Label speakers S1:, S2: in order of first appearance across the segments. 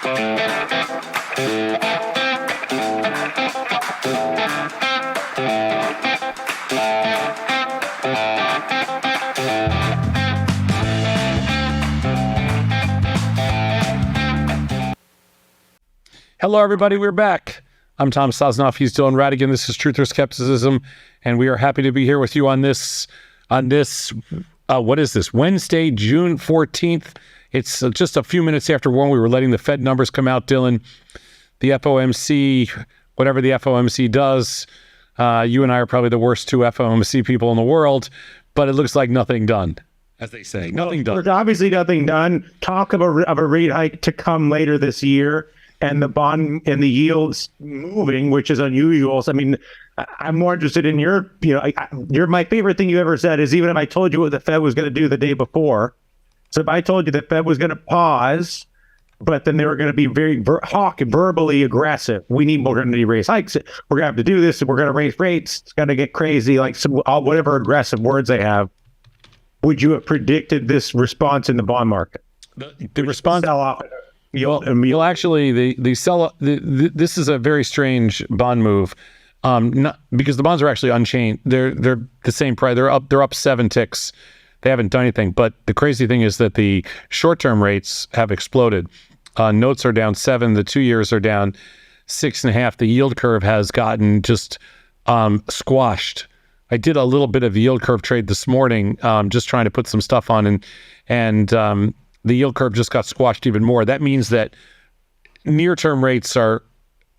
S1: Hello, everybody. We're back. I'm Tom Sosnoff. He's Dylan Radigan. This is Truth or Skepticism, and we are happy to be here with you on this. What is this? Wednesday, June 14th. It's just a few minutes after 1. We were letting the Fed numbers come out, Dylan. The FOMC, whatever the FOMC does, you and I are probably the worst two FOMC people in the world, but it looks like nothing done, as they say. Nothing done.
S2: There's obviously nothing done. Talk of a rate hike to come later this year. And the bond and the yields moving, which is unusual. So, I mean, I'm more interested in you're my favorite thing you ever said is even if I told you what the Fed was going to do the day before. So if I told you the Fed was going to pause, but then they were going to be very verbally aggressive. We need more going to raise hikes. We're going to have to do this. We're going to raise rates. It's going to get crazy. Like whatever aggressive words they have. Would you have predicted this response in the bond market?
S1: The response.
S2: Sell off.
S1: Well, actually, this is a very strange bond move, not because the bonds are actually unchanged. They're the same price. They're up 7 ticks. They haven't done anything. But the crazy thing is that the short-term rates have exploded. Notes are down 7. The 2 years are down 6.5. The yield curve has gotten just squashed. I did a little bit of yield curve trade this morning, just trying to put some stuff on, and the yield curve just got squashed even more. That means that near-term rates are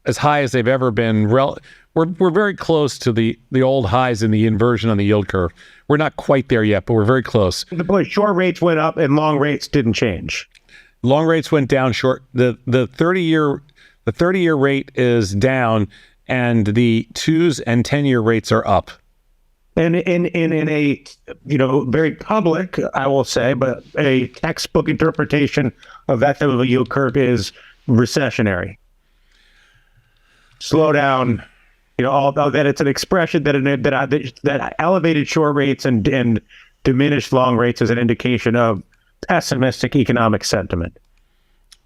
S1: as high as they've ever been. We're very close to the old highs in the inversion on the yield curve. We're not quite there yet, but we're very close.
S2: The short rates went up and long rates didn't change.
S1: Long rates went down short. The 30-year rate is down, and the 2s and 10-year rates are up.
S2: And in a very public, I will say, but a textbook interpretation of that type of a yield curve is recessionary. Slow down, although that it's an expression that elevated short rates and diminished long rates is an indication of pessimistic economic sentiment.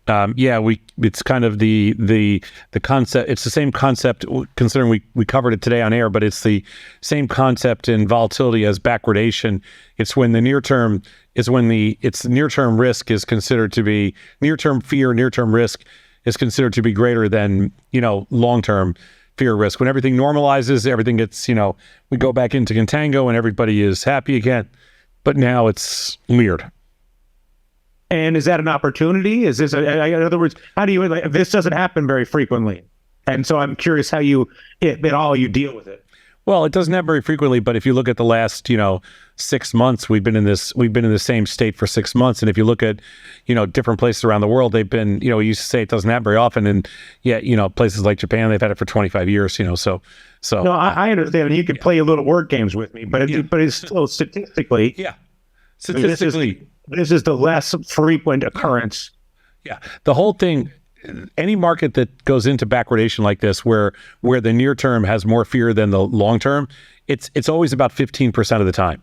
S1: It's kind of the concept. It's the same concept, considering we covered it today on air, but it's the same concept in volatility as backwardation. It's when near-term risk is considered to be near-term fear, near-term risk is considered to be greater than, long-term fear risk. When everything normalizes, everything gets, we go back into contango and everybody is happy again. But now it's weird.
S2: And is that an opportunity? Is this, in other words, how do you, this doesn't happen very frequently. And so I'm curious how you deal with it.
S1: Well, it doesn't happen very frequently, but if you look at the last, 6 months, we've been in the same state for 6 months. And if you look at, different places around the world, they've been, we used to say it doesn't happen very often. And yet, places like Japan, they've had it for 25 years, so.
S2: No, I understand. And you can play a little word games with me, but it's still statistically.
S1: Yeah. Statistically.
S2: This is the less frequent occurrence.
S1: Yeah. The whole thing, any market that goes into backwardation like this, where the near term has more fear than the long term, it's always about 15% of the time.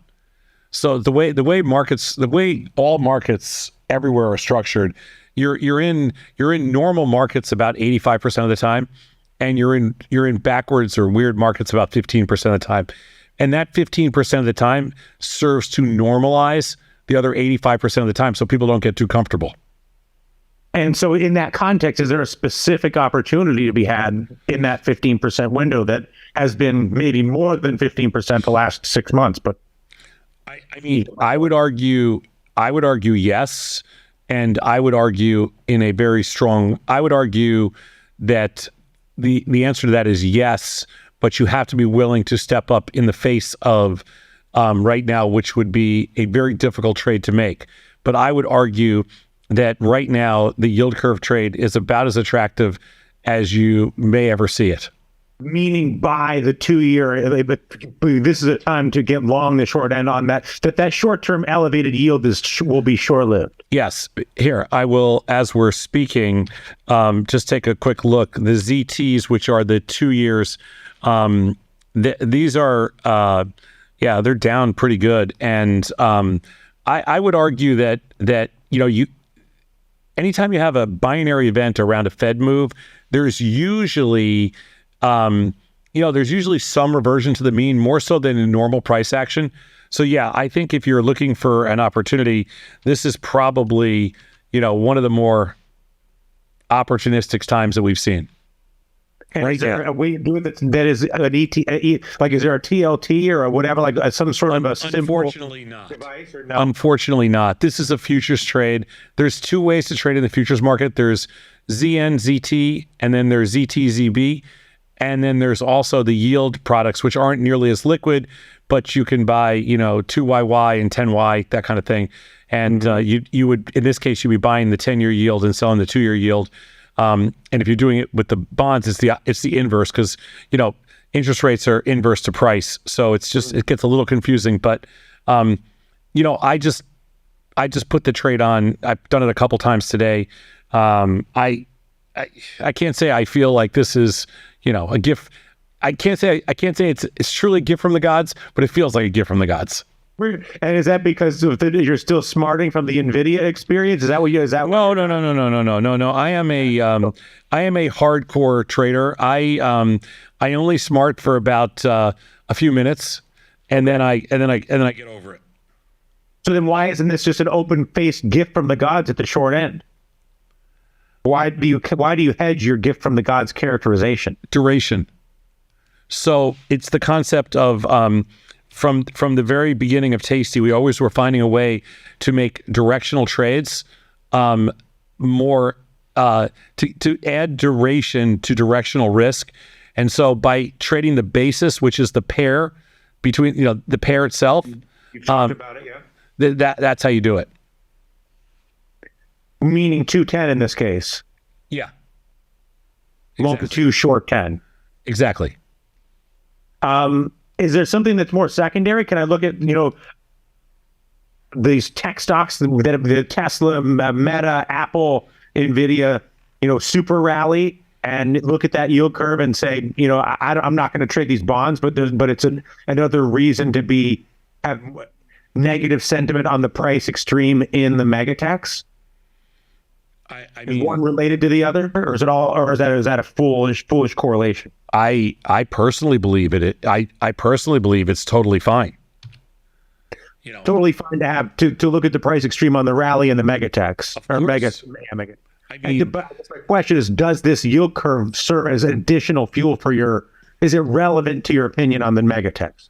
S1: So the way all markets everywhere are structured, you're in normal markets about 85% of the time, and you're in backwards or weird markets about 15% of the time. And that 15% of the time serves to normalize the other 85% of the time, so people don't get too comfortable.
S2: And so in that context, is there a specific opportunity to be had in that 15% window that has been maybe more than 15% the last 6 months? But
S1: I would argue yes, and I would argue that the answer to that is yes, but you have to be willing to step up in the face of right now, which would be a very difficult trade to make. But I would argue that right now, the yield curve trade is about as attractive as you may ever see it.
S2: Meaning by the 2 year, this is a time to get long the short end on that short-term elevated yield will be short-lived.
S1: Yes. Here, I will, as we're speaking, just take a quick look. The ZTs, which are the 2 years, these are, they're down pretty good. And I would argue that anytime you have a binary event around a Fed move, there's usually, there's usually some reversion to the mean, more so than a normal price action. So yeah, I think if you're looking for an opportunity, this is probably, one of the more opportunistic times that we've seen.
S2: And is there a way to do it that is an like is there a TLT or whatever, like some sort of a
S1: Unfortunately not.
S2: device or no?
S1: Unfortunately not. This is a futures trade. There's two ways to trade in the futures market. There's ZN, ZT, and then there's ZT, ZB. And then there's also the yield products, which aren't nearly as liquid, but you can buy, 2YY and 10Y, that kind of thing. And you would, in this case, you'd be buying the 10-year yield and selling the 2-year yield. And if you're doing it with the bonds, it's the inverse, because interest rates are inverse to price, so it gets a little confusing. But I just put the trade on. I've done it a couple times today. I can't say I feel like this is a gift. I can't say it's truly a gift from the gods, but it feels like a gift from the gods.
S2: And is that because you're still smarting from the NVIDIA experience? Is that what you? Is that
S1: no? I am a hardcore trader. I only smart for about a few minutes, and then I get over it.
S2: So then, why isn't this just an open-faced gift from the gods at the short end? Why do you hedge your gift from the gods characterization?
S1: Duration. So it's the concept of from the very beginning of Tasty, we always were finding a way to make directional trades more to add duration to directional risk. And so by trading the basis, which is the pair between the pair itself,
S2: you talked about it, yeah.
S1: That's how you do it.
S2: Meaning 210 in this case.
S1: Yeah.
S2: Exactly. 2 short 10.
S1: Exactly.
S2: Is there something that's more secondary? Can I look at, these tech stocks, the Tesla, Meta, Apple, NVIDIA, super rally, and look at that yield curve and say, I'm not going to trade these bonds, but it's another reason to have negative sentiment on the price extreme in the megatechs? I mean, is one related to the other, or is it all, or is that a foolish correlation?
S1: I personally believe it. I personally believe it's totally fine.
S2: Totally fine to have to look at the price extreme on the rally and the megatechs or mega. But my question is, does this yield curve serve as additional fuel for is it relevant to your opinion on the megatechs?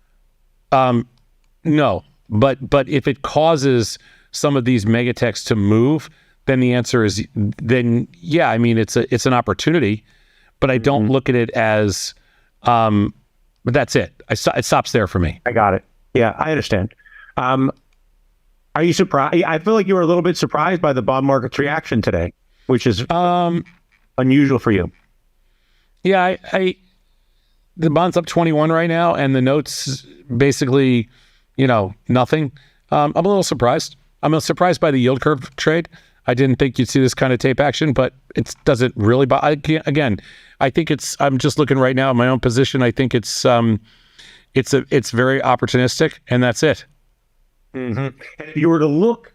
S1: No, but if it causes some of these megatechs to move, then the answer is yeah. I mean, it's an opportunity, but I don't look at it as. But that's it. It stops there for me.
S2: I got it. Yeah, I understand. Are you surprised? I feel like you were a little bit surprised by the bond market's reaction today, which is unusual for you.
S1: Yeah, the bond's up 21 right now, and the notes basically, nothing. I'm a little surprised. I'm surprised by the yield curve trade. I didn't think you'd see this kind of tape action, but it doesn't really. Again, I think I'm just looking right now at my own position. I think it's very opportunistic, and that's it.
S2: Mm-hmm. And if you were to look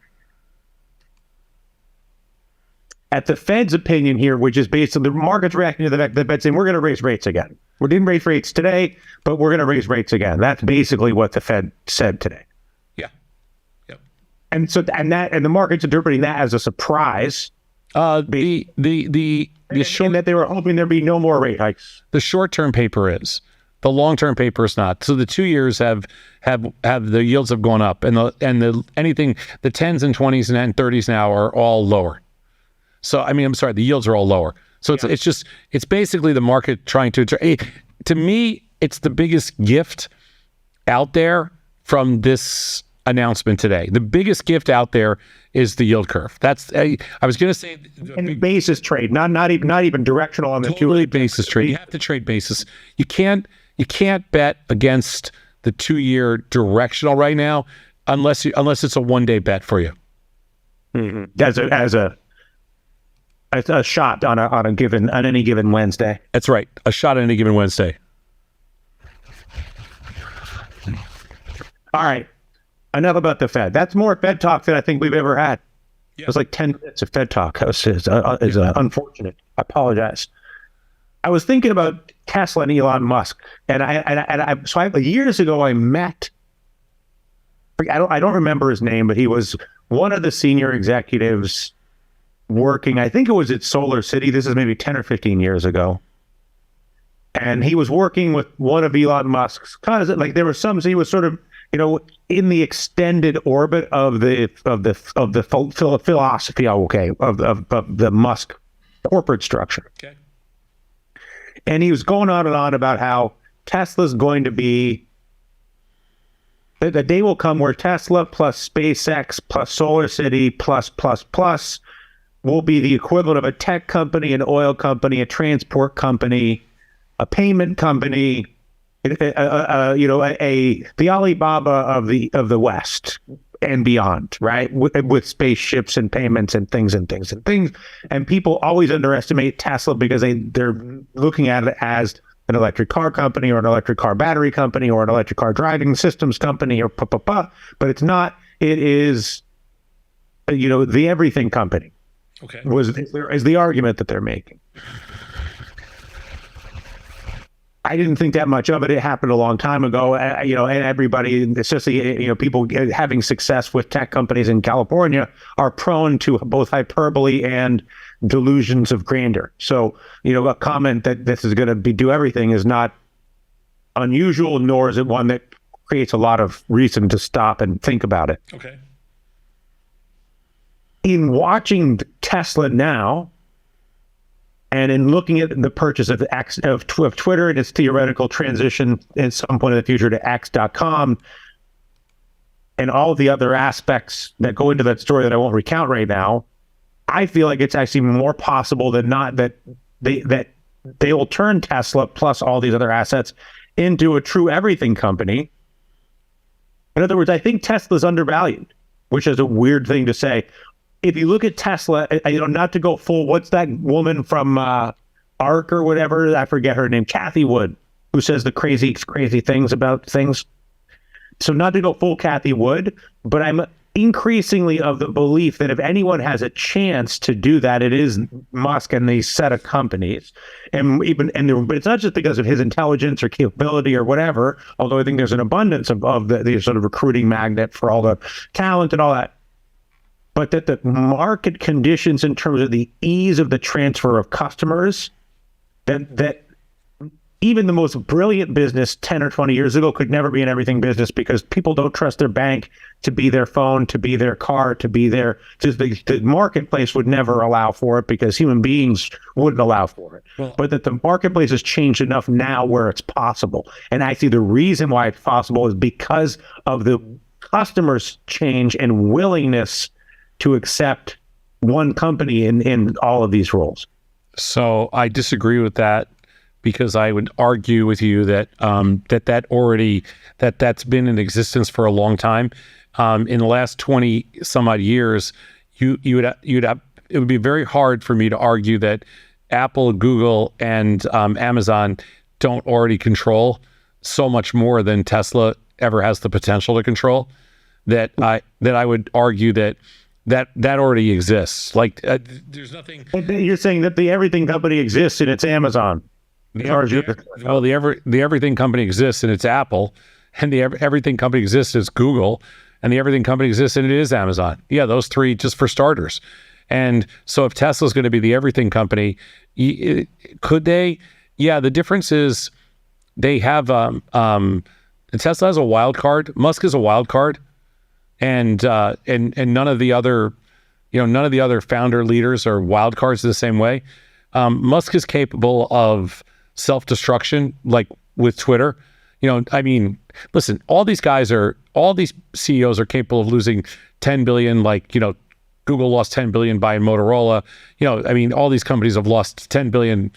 S2: at the Fed's opinion here, which is based on the market's reacting to the fact that the Fed saying we're going to raise rates again. We didn't raise rates today, but we're going to raise rates again. That's basically what the Fed said today.
S1: Yeah. Yep.
S2: And so and the market's interpreting that as a surprise.
S1: The short,
S2: that they were hoping there'd be no more rate hikes.
S1: The short-term paper is. The long-term paper is not. So the 2 years have the yields have gone up, and the 10s and 20s and 30s now are all lower. So the yields are all lower. So it's basically the market trying to me, it's the biggest gift out there from this announcement today. The biggest gift out there is the yield curve. That's I was going to say
S2: and basis trade, not even directional on the
S1: totally basis trade. You have to trade basis. You can't bet against the 2-year directional right now unless it's a 1-day bet for you.
S2: Mm-hmm. As a shot on any given Wednesday.
S1: That's right, a shot on any given Wednesday.
S2: All right, enough about the Fed. That's more Fed talk than I think we've ever had. It was like 10 minutes of Fed talk. Is unfortunate. I apologize. I was thinking about Tesla and Elon Musk, years ago I met. I don't remember his name, but he was one of the senior executives working. I think it was at Solar City. This is maybe 10 or 15 years ago, and he was working with one of Elon Musk's. Like there was some. So he was sort of in the extended orbit of the philosophy. Okay, of the Musk corporate structure.
S1: Okay.
S2: And he was going on and on about how Tesla's going to be. The day will come where Tesla plus SpaceX plus Solar City plus will be the equivalent of a tech company, an oil company, a transport company, a payment company, the Alibaba of the West and beyond, right? With spaceships and payments and things. And people always underestimate Tesla because they're looking at it as an electric car company or an electric car battery company or an electric car driving systems company or but it's not. It is, the everything company.
S1: Okay.
S2: Is the argument that they're making. I didn't think that much of it. It happened a long time ago, and everybody, especially people having success with tech companies in California, are prone to both hyperbole and delusions of grandeur. So, a comment that this is going to do everything is not unusual, nor is it one that creates a lot of reason to stop and think about it.
S1: Okay.
S2: In watching Tesla now, and in looking at the purchase of Twitter and its theoretical transition at some point in the future to X.com, and all the other aspects that go into that story that I won't recount right now, I feel like it's actually more possible than not that they will turn Tesla plus all these other assets into a true everything company. In other words, I think Tesla's undervalued, which is a weird thing to say. If you look at Tesla, not to go full, what's that woman from ARC or whatever? I forget her name, Kathy Wood, who says the crazy things about things. So not to go full Kathy Wood, but I'm increasingly of the belief that if anyone has a chance to do that, it is Musk and these set of companies. But it's not just because of his intelligence or capability or whatever, although I think there's an abundance of the sort of recruiting magnet for all the talent and all that. But that the market conditions in terms of the ease of the transfer of customers, that even the most brilliant business 10 or 20 years ago could never be an everything business because people don't trust their bank to be their phone, to be their car, to be their... The marketplace would never allow for it because human beings wouldn't allow for it. Well, but that the marketplace has changed enough now where it's possible. And I see the reason why it's possible is because of the customers' change and willingness to accept one company in all of these roles. So
S1: I disagree with that because I would argue with you that that's been in existence for a long time. In the last 20 some odd years, it would be very hard for me to argue that Apple, Google, and Amazon don't already control so much more than Tesla ever has the potential to control. That I would argue that already exists. Like there's nothing.
S2: You're saying that the everything company exists and it's Amazon.
S1: The everything company exists and it's Apple, and the everything company exists is Google, and the everything company exists and it is Amazon. Yeah, those three just for starters. And so if Tesla's going to be the everything company, could they? Yeah, the difference is they have Tesla has a wild card. Musk is a wild card. And none of the other founder leaders are wild cards the same way. Musk is capable of self-destruction, like with Twitter. Listen, all these CEOs are capable of losing 10 billion, Google lost 10 billion buying Motorola. All these companies have lost 10 billion,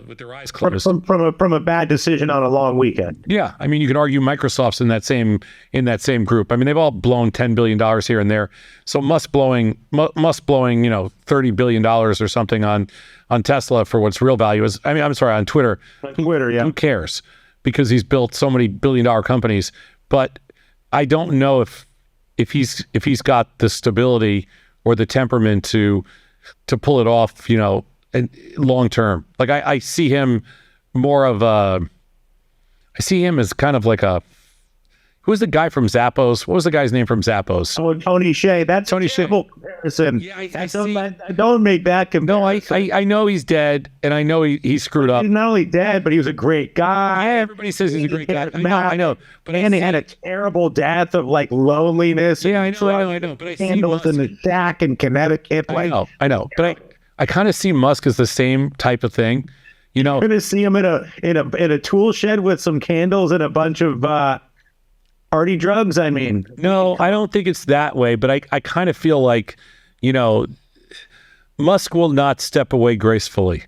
S1: with their eyes closed
S2: from a bad decision on a long weekend.
S1: Yeah, you can argue Microsoft's in that same group. They've all blown $10 billion here and there. So Musk blowing $30 billion or something on Tesla for what's real value is. On Twitter.
S2: Twitter, yeah.
S1: Who cares? Because he's built so many billion-dollar companies. But I don't know if he's got the stability or the temperament to pull it off, and long term. Like I see him more of I see him as kind of like who was the guy from Zappos? What was the guy's name from Zappos?
S2: Oh, Tony Hsieh. That's
S1: Tony
S2: a terrible comparison.
S1: Yeah,
S2: I don't make that comparison.
S1: No, I know he's dead, and I know he screwed up.
S2: He's not only dead, but he was a great guy.
S1: Yeah, everybody says he's a great guy. I know. But
S2: and he had a terrible death of like loneliness.
S1: Yeah, I know. But I see
S2: candles in the shack in Connecticut.
S1: I know. But I kind of see Musk as the same type of thing.
S2: You're gonna see him in a tool shed with some candles and a bunch of party drugs. I mean,
S1: no, I don't think it's that way. But I kind of feel like, Musk will not step away gracefully.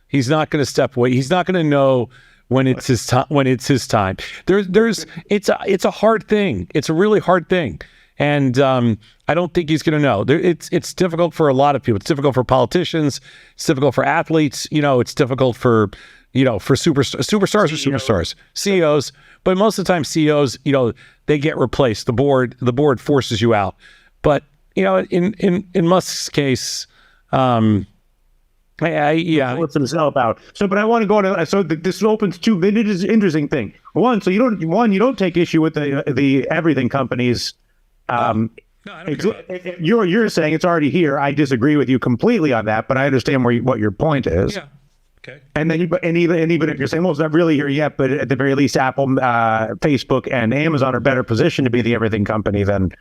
S1: He's not going to step away. He's not going to know when it's his time. When it's his time, it's a hard thing. It's a really hard thing, and I don't think he's going to know. It's difficult for a lot of people. It's difficult for politicians. It's difficult for athletes. It's difficult for superstars or superstars, CEOs. But most of the time, CEOs, they get replaced. The board forces you out. But in Musk's case,
S2: what's himself about? So, but I want to go to. So this opens two. It is an interesting thing. One, so you don't take issue with the everything companies.
S1: No, I don't care.
S2: You're saying it's already here. I disagree with you completely on that, but I understand what your point is.
S1: Yeah. Okay.
S2: And then even if you're saying, well, it's not really here yet, but at the very least, Apple, Facebook, and Amazon are better positioned to be the everything company than,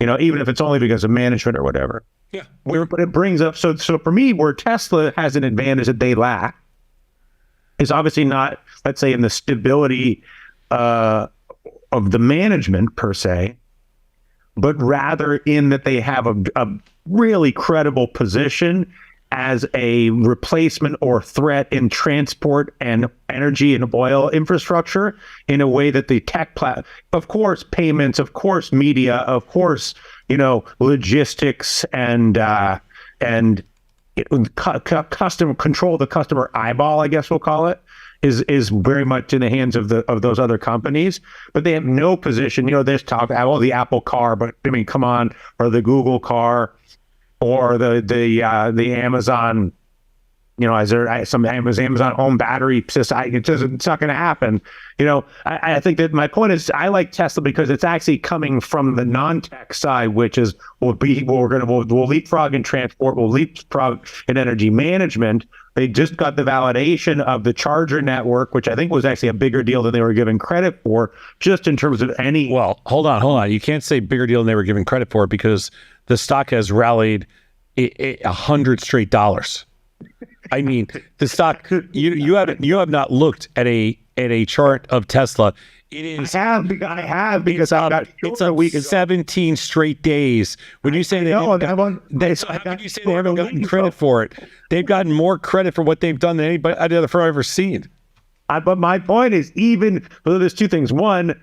S2: even if it's only because of management or whatever.
S1: Yeah.
S2: But it brings up so for me, where Tesla has an advantage that they lack is obviously not, let's say, in the stability of the management per se, but rather in that they have a really credible position as a replacement or threat in transport and energy and oil infrastructure in a way that the of course, payments, of course, media, of course, logistics and custom control, the customer eyeball, I guess we'll call it, is very much in the hands of those other companies. But they have no position. There's talk about the Apple car, but I mean, come on, or the Google car, or the Amazon, is there some Amazon home battery system? It's not going to happen. I think that my point is I like Tesla because it's actually coming from the non-tech side, which is we'll leapfrog in transport, we'll leapfrog in energy management. They just got the validation of the charger network, which I think was actually a bigger deal than they were given credit for, just in terms of any.
S1: Well, hold on. You can't say bigger deal than they were given credit for because the stock has rallied 100 straight dollars. I mean, the stock. You have not looked at a chart of Tesla. It is.
S2: I have because I got.
S1: It's a week 17 straight days. When you say so how can you say they haven't gotten credit for it? They've gotten more credit for what they've done than any other firm I've ever seen.
S2: But my point is, there's two things. One,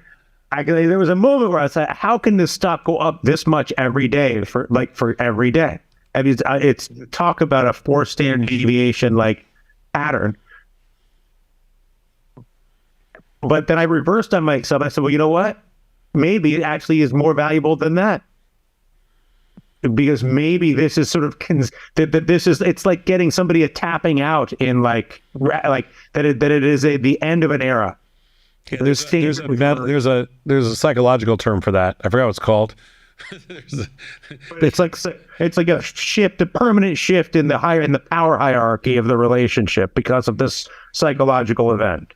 S2: there was a moment where I said, "How can this stock go up this much every day for every day?" I mean, it's talk about a 4 standard deviation pattern. But then I reversed on myself. I said, well, you know what? Maybe it actually is more valuable than that. Because maybe this is sort of it's like getting somebody tapping out in that it is the end of an era.
S1: Yeah, there's a psychological term for that. I forgot what it's called.
S2: It's like a shift, a permanent shift in the power hierarchy of the relationship because of this psychological event.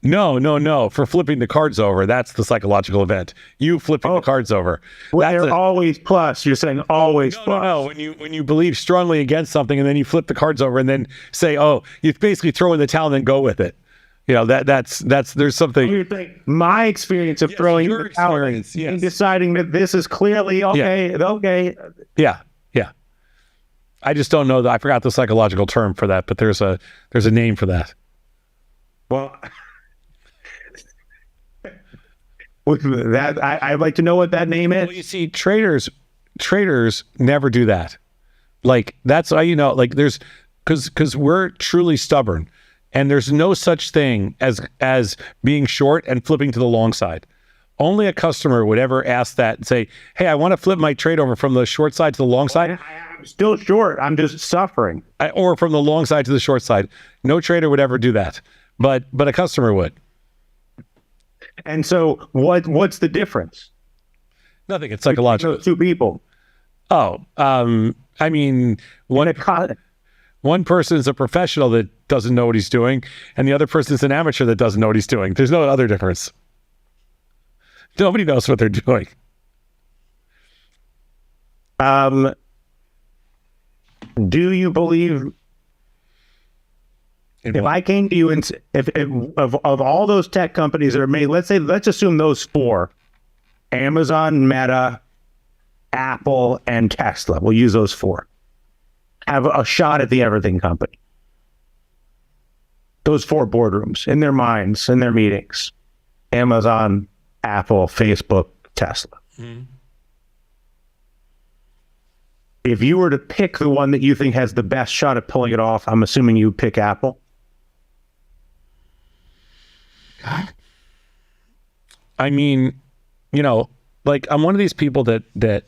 S1: No. For flipping the cards over, that's the psychological event. You flipping the cards over.
S2: Well, they're always plus. You're saying always plus.
S1: No. When you believe strongly against something and then you flip the cards over and then say, oh, you basically throw in the towel and then go with it. That's there's something.
S2: My experience of throwing the towel and deciding that this is clearly okay.
S1: Yeah.
S2: Okay.
S1: Yeah. I just don't know that. I forgot the psychological term for that, but there's a name for that.
S2: Well. That I'd like to know what that name is.
S1: Well, you see, traders never do that. That's how there's because we're truly stubborn, and there's no such thing as being short and flipping to the long side. Only a customer would ever ask that and say, hey, I want to flip my trade over from the short side to the long side.
S2: I'm still short. I'm just suffering.
S1: Or from the long side to the short side. No trader would ever do that, but a customer would.
S2: And so what's the difference?
S1: Nothing. It's psychological.
S2: Those two people.
S1: Oh, I mean, one person is a professional that doesn't know what he's doing, and the other person is an amateur that doesn't know what he's doing. There's no other difference. Nobody knows what they're doing.
S2: Do you believe, if I came to you and if of all those tech companies that are made, let's assume those four, Amazon, Meta, Apple, and Tesla, we'll use those four, have a shot at the everything company. Those four boardrooms in their minds, in their meetings, Amazon, Apple, Facebook, Tesla. Mm-hmm. If you were to pick the one that you think has the best shot at pulling it off, I'm assuming you pick Apple.
S1: God. I mean, you know, like I'm one of these people that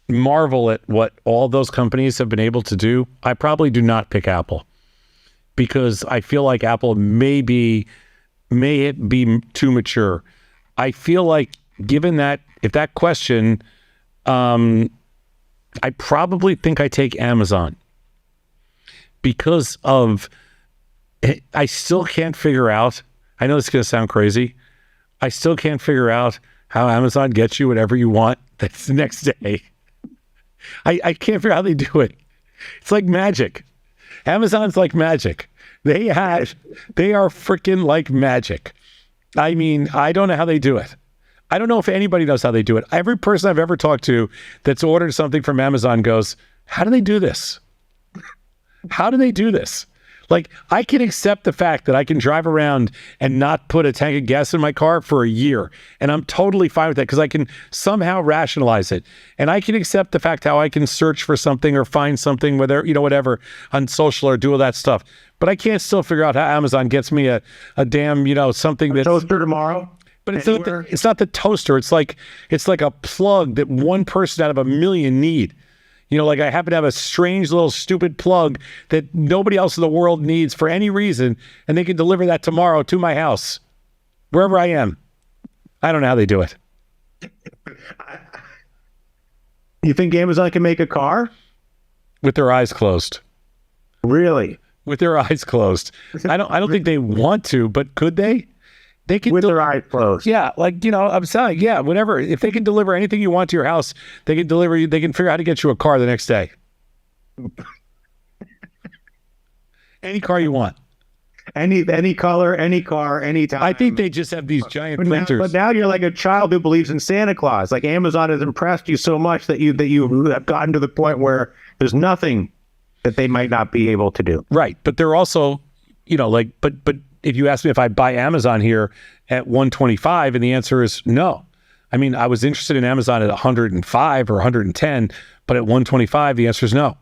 S1: marvel at what all those companies have been able to do. I probably do not pick Apple because I feel like Apple may be too mature. I feel like given that, if that question, I probably think I take Amazon because of, I still can't figure out, I know this is going to sound crazy, I still can't figure out how Amazon gets you whatever you want the next day. I can't figure out how they do it. It's like magic. Amazon's like magic. They are freaking like magic. I mean, I don't know how they do it. I don't know if anybody knows how they do it. Every person I've ever talked to that's ordered something from Amazon goes, how do they do this? How do they do this? Like, I can accept the fact that I can drive around and not put a tank of gas in my car for a year. And I'm totally fine with that because I can somehow rationalize it. And I can accept the fact how I can search for something or find something, whether, you know, whatever, on social or do all that stuff. But I can't still figure out how Amazon gets me a damn, you know, something that's
S2: toaster tomorrow.
S1: But it's not the toaster. It's like a plug that one person out of a million need. You know, like I happen to have a strange little stupid plug that nobody else in the world needs for any reason, and they can deliver that tomorrow to my house, wherever I am. I don't know how they do it.
S2: You think Amazon can make a car?
S1: With their eyes closed.
S2: Really?
S1: With their eyes closed. I don't think they want to, but could they? They can
S2: with their eyes closed.
S1: Yeah, like, you know, I'm saying, yeah, whatever. If they can deliver anything you want to your house, they can deliver you. They can figure out how to get you a car the next day. Any car you want.
S2: Any color, any car, any time.
S1: I think they just have these giant printers.
S2: But now you're like a child who believes in Santa Claus. Like Amazon has impressed you so much that you have gotten to the point where there's nothing that they might not be able to do.
S1: Right, but they're also, you know, like, but if you ask me if I buy Amazon here at 125, and the answer is no. I mean, I was interested in Amazon at 105 or 110, but at 125, the answer is no.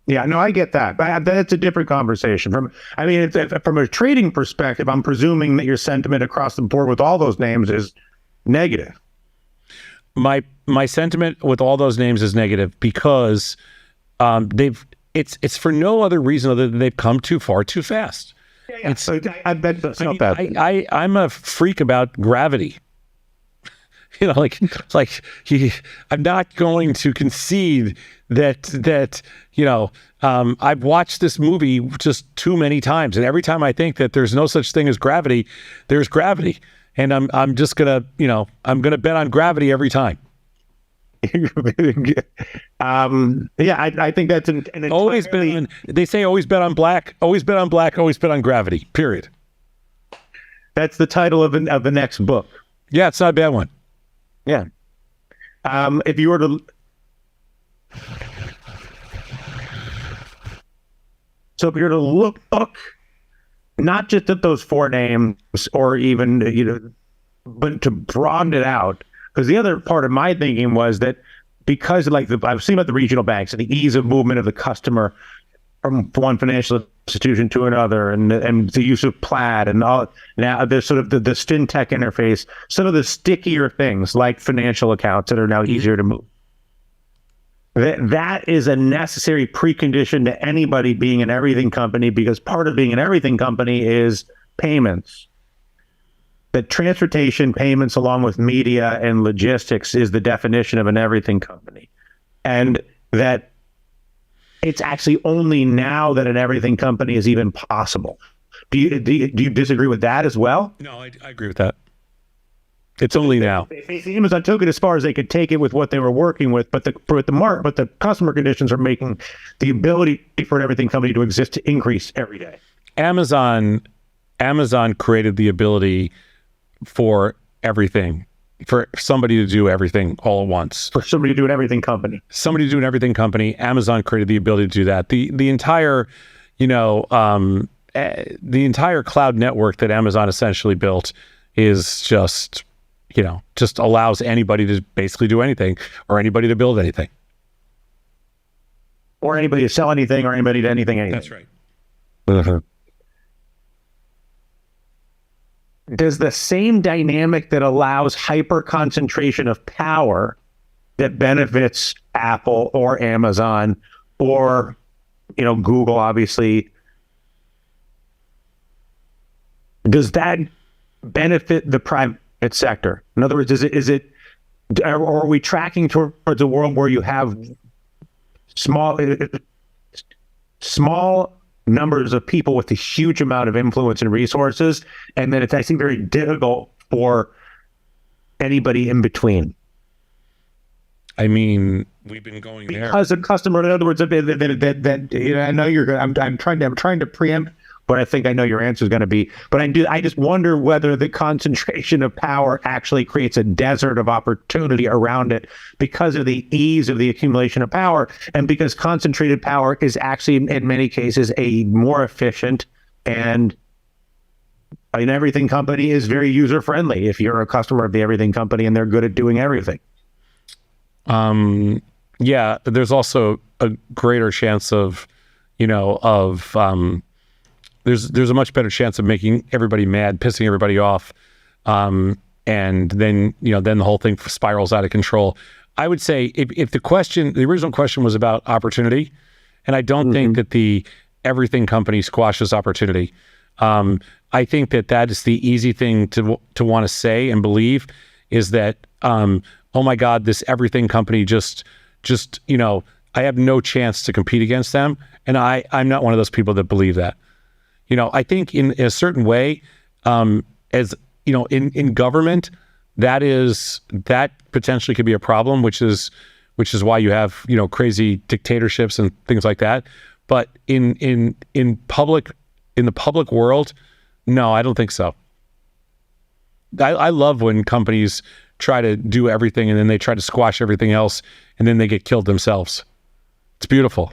S2: Yeah, no, I get that. But that's a different conversation. From a trading perspective, I'm presuming that your sentiment across the board with all those names is negative.
S1: My sentiment with all those names is negative because it's for no other reason other than they've come too far too fast.
S2: Yeah. So I bet that's not bad.
S1: I'm a freak about gravity. You know, I'm not going to concede that you know, I've watched this movie just too many times, and every time I think that there's no such thing as gravity, there's gravity, and I'm just gonna, you know, I'm gonna bet on gravity every time.
S2: I think that's an
S1: always bet on. They say always bet on black, always bet on black, always bet on gravity. Period.
S2: That's the title of the next book.
S1: Yeah, it's not a bad one.
S2: Yeah. If you were to, look not just at those four names, or even, you know, but to broaden it out. Because the other part of my thinking was that because, like, I've seen about the regional banks and the ease of movement of the customer from one financial institution to another, and the use of Plaid, and all. Now there's sort of this fintech interface, some of the stickier things like financial accounts that are now easier to move. That is a necessary precondition to anybody being an everything company, because part of being an everything company is payments. That transportation, payments, along with media and logistics, is the definition of an everything company. And that it's actually only now that an everything company is even possible. Do you disagree with that as well?
S1: No, I agree with that. It's only now.
S2: Amazon took it as far as they could take it with what they were working with, but the customer conditions are making the ability for an everything company to exist to increase every day.
S1: Amazon created the ability for everything, for somebody to do everything all at once.
S2: For somebody to do an everything company.
S1: Somebody to do an everything company. Amazon created the ability to do that. The entire, the entire cloud network that Amazon essentially built is just allows anybody to basically do anything, or anybody to build anything,
S2: or anybody to sell anything, or anybody to anything.
S1: That's right.
S2: Does the same dynamic that allows hyper concentration of power that benefits Apple or Amazon or Google, obviously, does that benefit the private sector? In other words, are we tracking towards a world where you have small numbers of people with a huge amount of influence and resources, and then it's actually very difficult for anybody in between?
S1: I mean, we've been going there
S2: because a customer. In other words, I know you're going. I'm trying to preempt what I think I know your answer is going to be, but I just wonder whether the concentration of power actually creates a desert of opportunity around it because of the ease of the accumulation of power, and because concentrated power is actually, in many cases, a more efficient, and an everything company is very user friendly if you're a customer of the everything company and they're good at doing everything.
S1: Yeah, there's also a greater chance of, there's a much better chance of making everybody mad, pissing everybody off. And then the whole thing spirals out of control. I would say if the original question was about opportunity, and I don't think that the everything company squashes opportunity. I think that is the easy thing to want to say and believe, is that, oh my God, this everything company just, I have no chance to compete against them. And I'm not one of those people that believe that. I think in a certain way, as in government, that potentially could be a problem, which is why you have crazy dictatorships and things like that. But in the public world, no, I don't think so. I love when companies try to do everything and then they try to squash everything else and then they get killed themselves. It's beautiful.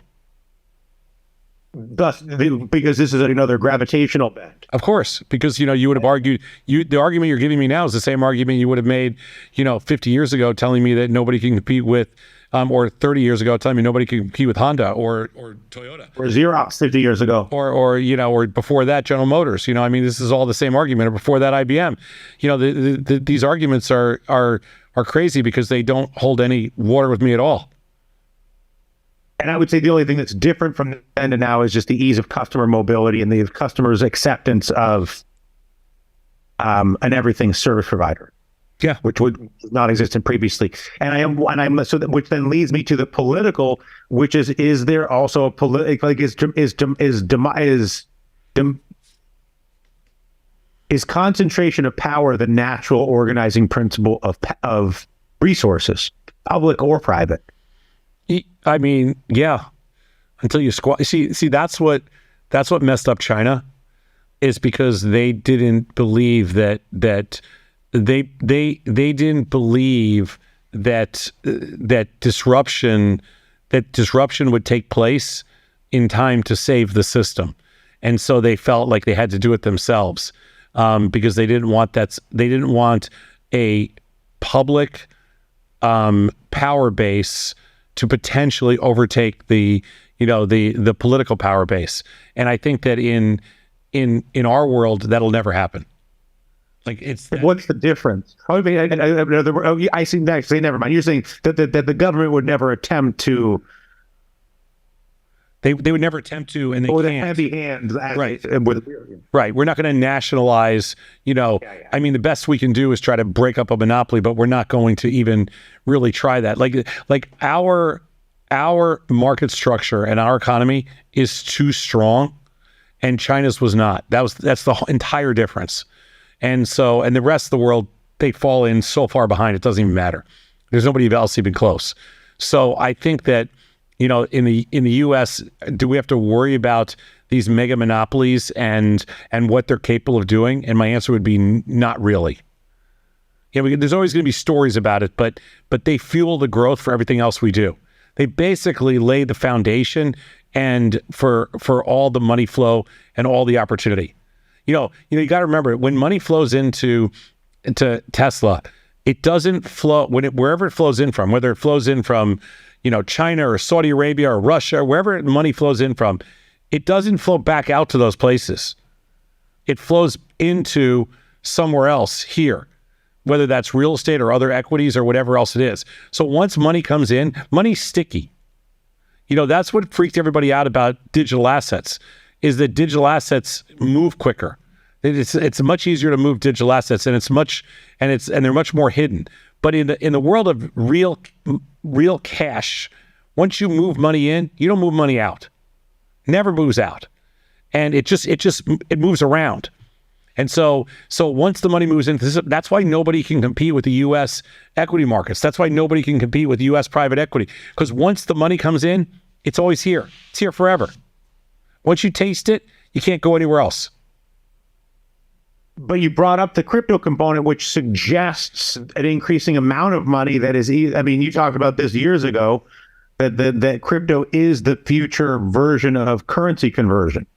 S2: Thus, because this is another gravitational bend.
S1: Of course, because you would have argued, the argument you're giving me now is the same argument you would have made 50 years ago, telling me that nobody can compete with, or 30 years ago telling me nobody can compete with Honda or Toyota
S2: or Xerox 50 years ago,
S1: or before that General Motors. This is all the same argument. Or before that IBM. These arguments are crazy because they don't hold any water with me at all.
S2: And I would say the only thing that's different from then to now is just the ease of customer mobility and the customer's acceptance of an everything service provider.
S1: Yeah,
S2: which would not exist previously. Which then leads me to the political, which is there also a political, like is concentration of power the natural organizing principle of resources, public or private?
S1: I mean, yeah. Until you see, that's what messed up China, is because they didn't believe that they didn't believe that disruption would take place in time to save the system, and so they felt like they had to do it themselves, because they didn't want a public power base to potentially overtake the the political power base. And I think that in our world, that'll never happen. Like
S2: what's the difference? I see. Actually, never mind. You're saying that the government would never attempt to.
S1: They would never attempt to, and they can't.
S2: Heavy hands,
S1: right? Right. We're not going to nationalize. I mean, the best we can do is try to break up a monopoly, but we're not going to even really try that. Like our market structure and our economy is too strong, and China's was not. That's the entire difference. And the rest of the world, they fall in so far behind, it doesn't even matter. There's nobody else even close. So I think that, in the U.S., do we have to worry about these mega monopolies and what they're capable of doing? And my answer would be not really. There's always going to be stories about it, but they fuel the growth for everything else we do. They basically lay the foundation and for all the money flow and all the opportunity. You got to remember, when money flows into Tesla, it doesn't flow wherever it flows in from, whether it flows in from China or Saudi Arabia or Russia, wherever money flows in from, it doesn't flow back out to those places. It flows into somewhere else here, whether that's real estate or other equities or whatever else it is. So once money comes in, money's sticky. That's what freaked everybody out about digital assets, is that digital assets move quicker. It's much easier to move digital assets, and they're much more hidden. But in the world of real cash, once you move money in, you don't move money out. Never moves out, and it moves around. And so once the money moves in, that's why nobody can compete with the U.S. equity markets. That's why nobody can compete with U.S. private equity, because once the money comes in, it's always here. It's here forever. Once you taste it, you can't go anywhere else.
S2: But you brought up the crypto component, which suggests an increasing amount of money that is, you talked about this years ago, that crypto is the future version of currency conversion.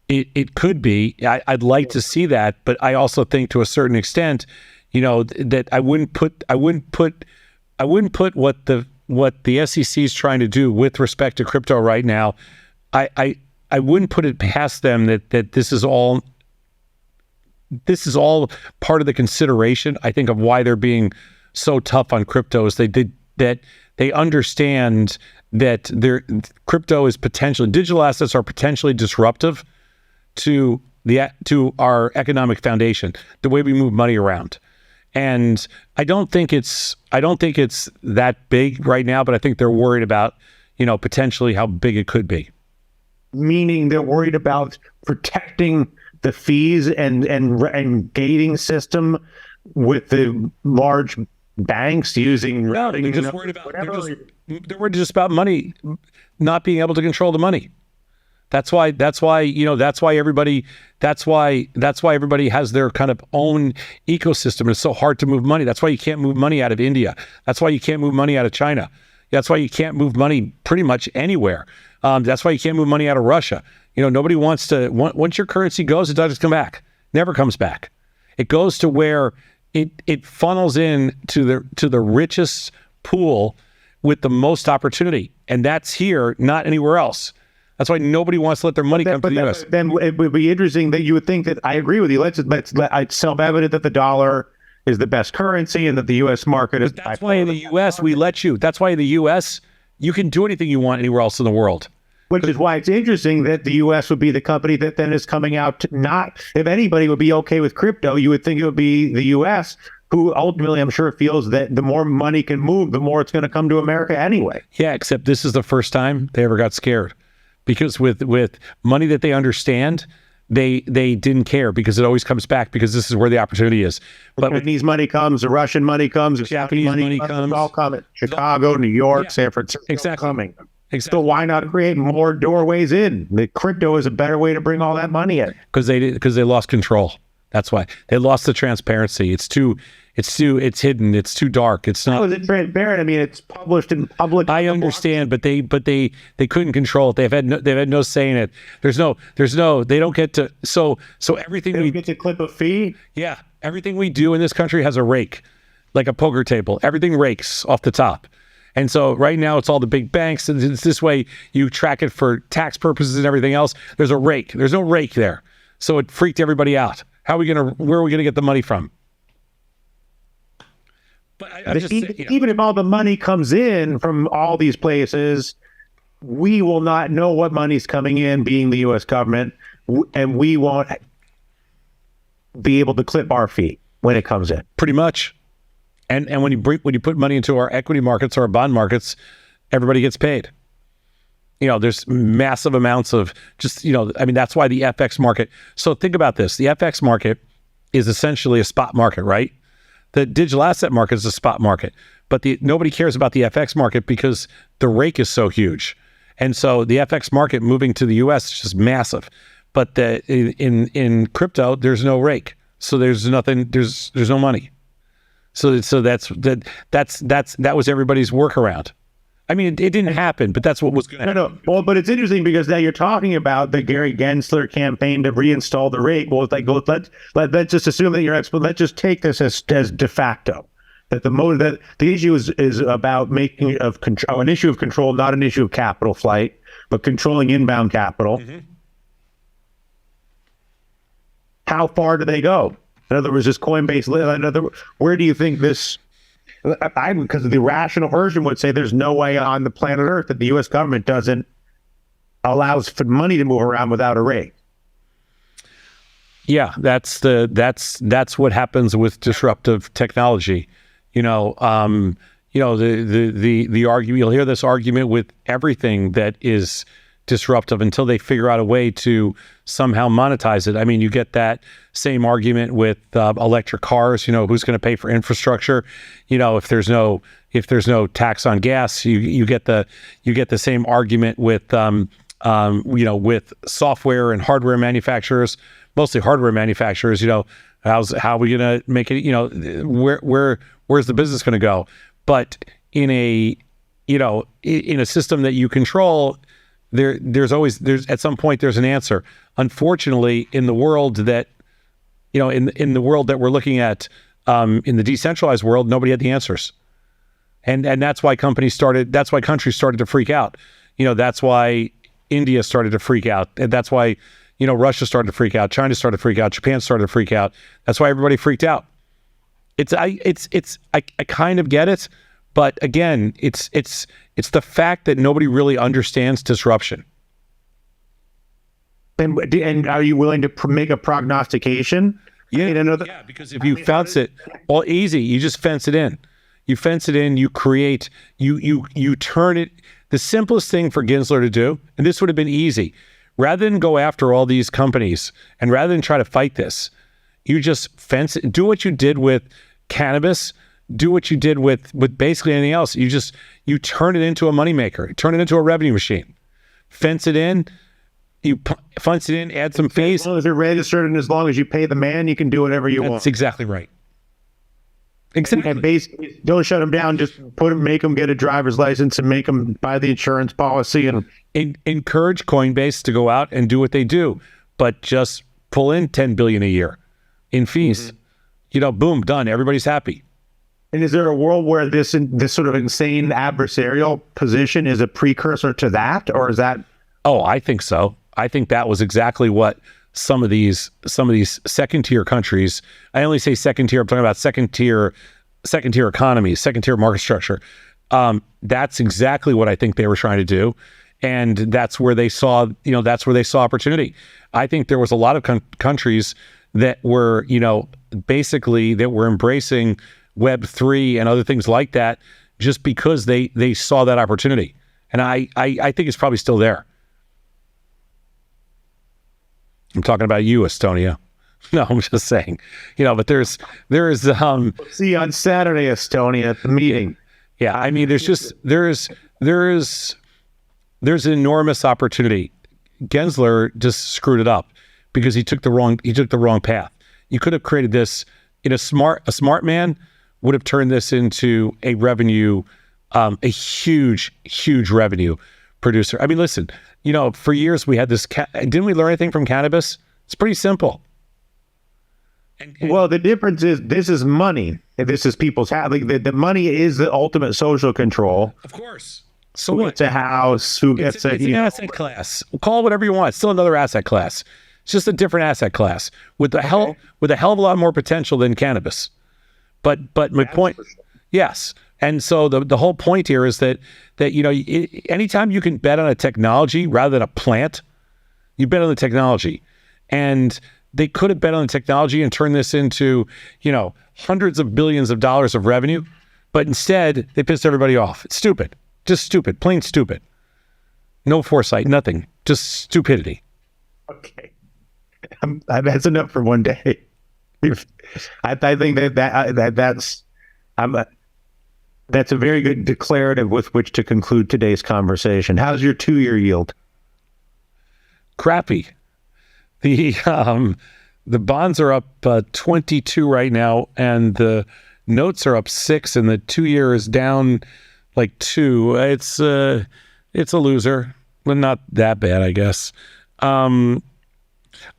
S1: It could be. I'd like to see that, but I also think to a certain extent, that I wouldn't put what the SEC is trying to do with respect to crypto right now. I wouldn't put it past them that this is all part of the consideration, I think, of why they're being so tough on cryptos. They understand that crypto is digital assets are potentially disruptive to our economic foundation, the way we move money around. And I don't think it's that big right now, but I think they're worried about, potentially how big it could be.
S2: Meaning they're worried about protecting the fees and gating system with the large banks using.
S1: No, they're just worried about. They're worried just about money, not being able to control the money. That's why everybody has their kind of own ecosystem. It's so hard to move money. That's why you can't move money out of India. That's why you can't move money out of China. That's why you can't move money pretty much anywhere. That's why you can't move money out of Russia. Nobody wants to. Once your currency goes, it doesn't come back. Never comes back. It goes to where it funnels in to the richest pool with the most opportunity, and that's here, not anywhere else. That's why nobody wants to let their money come to the U.S.
S2: Then it would be interesting that you would think that I agree with you. It's self-evident that the dollar is the best currency and that the U.S. market is.
S1: That's why in the U.S. we let you. That's why in the U.S. you can do anything you want anywhere else in the world.
S2: Which is why it's interesting that the U.S. would be the company that then is coming out to not. If anybody would be okay with crypto, you would think it would be the U.S., who ultimately, I'm sure, feels that the more money can move, the more it's going to come to America anyway.
S1: Yeah, except this is the first time they ever got scared. Because with money that they understand, they didn't care, because it always comes back, because this is where the opportunity is.
S2: But the Chinese money comes, the Russian money comes, the
S1: Japanese money comes.
S2: It's all coming. Chicago, New York, San Francisco,
S1: exactly.
S2: Coming.
S1: Exactly.
S2: So why not create more doorways in? The crypto is a better way to bring all that money in.
S1: Because they lost control. That's why they lost the transparency. It's hidden. It's too dark. It's not.
S2: How is it transparent? I mean, it's published in public.
S1: I understand, but they couldn't control it. They've had no say in it. There's no. They don't get to. So everything
S2: we get to clip a fee.
S1: Yeah, everything we do in this country has a rake, like a poker table. Everything rakes off the top, And so right now it's all the big banks, and it's this way you track it for tax purposes and everything else. There's a rake. There's no rake there. So it freaked everybody out. Where are we gonna get the money from? But
S2: even if all the money comes in from all these places, we will not know what money's coming in, being the U.S. government, and we won't be able to clip our fee when it comes in.
S1: Pretty much. And when you put money into our equity markets or our bond markets, everybody gets paid. There's massive amounts of that's why the FX market. So think about this. The FX market is essentially a spot market, right? The digital asset market is a spot market, but nobody cares about the FX market because the rake is so huge. And so the FX market moving to the US is just massive. But in crypto, there's no rake. So there's nothing, there's no money. So that was everybody's workaround. I mean, it didn't happen, but that's what was going to happen.
S2: No. Well, but it's interesting because now you're talking about the Gary Gensler campaign to reinstall the rate. Well, let's just assume that let's just take this as de facto. That the issue is about making of control, an issue of control, not an issue of capital flight, but controlling inbound capital. Mm-hmm. How far do they go? In other words, this Coinbase, where do you think this, because the rational version would say there's no way on the planet Earth that the U.S. government allows for money to move around without a rate.
S1: Yeah, that's what happens with disruptive technology. The argument, you'll hear this argument with everything that is disruptive until they figure out a way to somehow monetize it. I mean, you get that same argument with electric cars. Who's going to pay for infrastructure? If there's no tax on gas, you get the same argument with with software and hardware manufacturers, mostly hardware manufacturers. How are we going to make it? Where's the business going to go? But in a system that you control, there's at some point there's an answer. Unfortunately, in the world that in the world that we're looking at, in the decentralized world, nobody had the answers, and that's why countries started to freak out. That's why India started to freak out, and that's why Russia started to freak out, China started to freak out, Japan started to freak out. That's why everybody freaked out. I kind of get it, but again, it's the fact that nobody really understands disruption.
S2: And are you willing to make a prognostication?
S1: Yeah, because if you fence it, well, easy. You just fence it in. You fence it in. You create. You turn it. The simplest thing for Gensler to do, and this would have been easy, rather than go after all these companies and rather than try to fight this, you just fence it. Do what you did with cannabis. Do what you did with basically anything else. You turn it into a moneymaker. Turn it into a revenue machine. Fence it in. You fence it in, add some fees.
S2: As long as they're registered and as long as you pay the man, you can do whatever you want.
S1: That's exactly right. Exactly.
S2: And basically, don't shut them down. Just make them get a driver's license and make them buy the insurance policy. And
S1: encourage Coinbase to go out and do what they do, but just pull in $10 billion a year in fees. Mm-hmm. Boom, done. Everybody's happy.
S2: And is there a world where this sort of insane adversarial position is a precursor to that, or is that?
S1: Oh, I think so. I think that was exactly what some of these second tier countries. I only say second tier. I'm talking about second tier economies, second tier market structure. That's exactly what I think they were trying to do, and that's where they saw. That's where they saw opportunity. I think there was a lot of countries that were, basically that were embracing Web3 and other things like that, just because they saw that opportunity. And I think it's probably still there. I'm talking about you, Estonia. No, I'm just saying, but there is
S2: see you on Saturday, Estonia, at the meeting.
S1: Yeah. I mean, there's an enormous opportunity. Gensler just screwed it up because he took the wrong path. You could have created this a smart man would have turned this into a revenue, a huge revenue producer. I mean, listen, for years we had this, didn't we learn anything from cannabis? It's pretty simple.
S2: Well, the difference is this is money. This is people's house. Like the money is the ultimate social control.
S1: Of course. So
S2: Who gets a house? Who gets
S1: it's an asset class. Call it whatever you want. It's still another asset class. It's just a different asset class with a hell of a lot more potential than cannabis. But my point, yes. And so the whole point here is that anytime you can bet on a technology rather than a plant, you bet on the technology. And they could have bet on the technology and turned this into, hundreds of billions of dollars of revenue, but instead they pissed everybody off. It's stupid. Just stupid, plain stupid. No foresight, nothing, just stupidity.
S2: Okay. That's enough for one day. I think that's a very good declarative with which to conclude today's conversation. How's your 2-year yield?
S1: Crappy. The bonds are up 22 right now, and the notes are up 6, and the 2-year is down like 2. It's a loser, but not that bad, I guess. I'm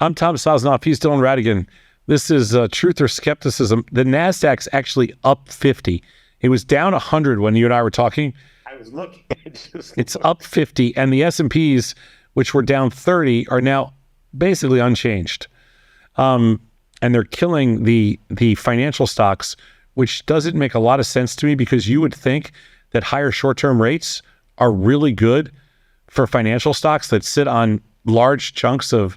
S1: Tom Sosnoff. He's Dylan Radigan. This is Truth or Skepticism. The NASDAQ's actually up 50. It was down 100 when you and I were talking.
S2: I was looking.
S1: It's up 50, and the S&Ps, which were down 30, are now basically unchanged. And they're killing the financial stocks, which doesn't make a lot of sense to me, because you would think that higher short-term rates are really good for financial stocks that sit on large chunks of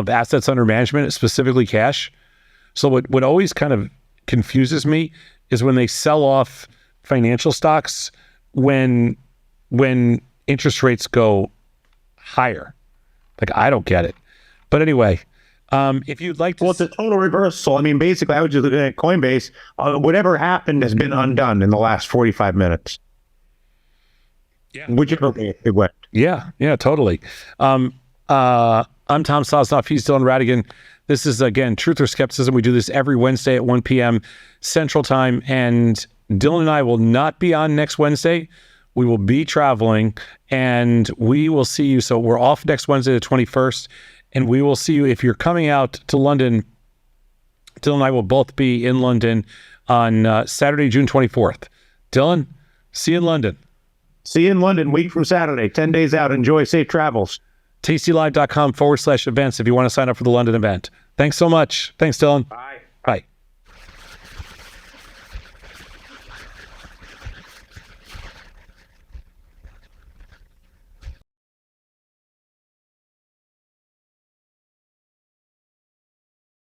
S1: assets under management, specifically cash. So what always kind of confuses me is when they sell off financial stocks when interest rates go higher. Like, I don't get it. But anyway, if you'd like to...
S2: Well, it's a total reversal. I mean, basically, I was just looking at Coinbase. Whatever happened has been undone in the last 45 minutes.
S1: Yeah.
S2: Whichever way it went.
S1: Yeah, totally. I'm Tom Sosnoff. He's Dylan Radigan. This is, again, Truth or Skepticism. We do this every Wednesday at 1 p.m. Central Time. And Dylan and I will not be on next Wednesday. We will be traveling, and we will see you. So we're off next Wednesday, the 21st, and we will see you. If you're coming out to London, Dylan and I will both be in London on Saturday, June 24th. Dylan, see you in London.
S2: See you in London, week from Saturday, 10 days out. Enjoy, safe travels.
S1: tastylive.com/events if you want to sign up for the London event. Thanks so much. Thanks, Dylan.
S2: Bye.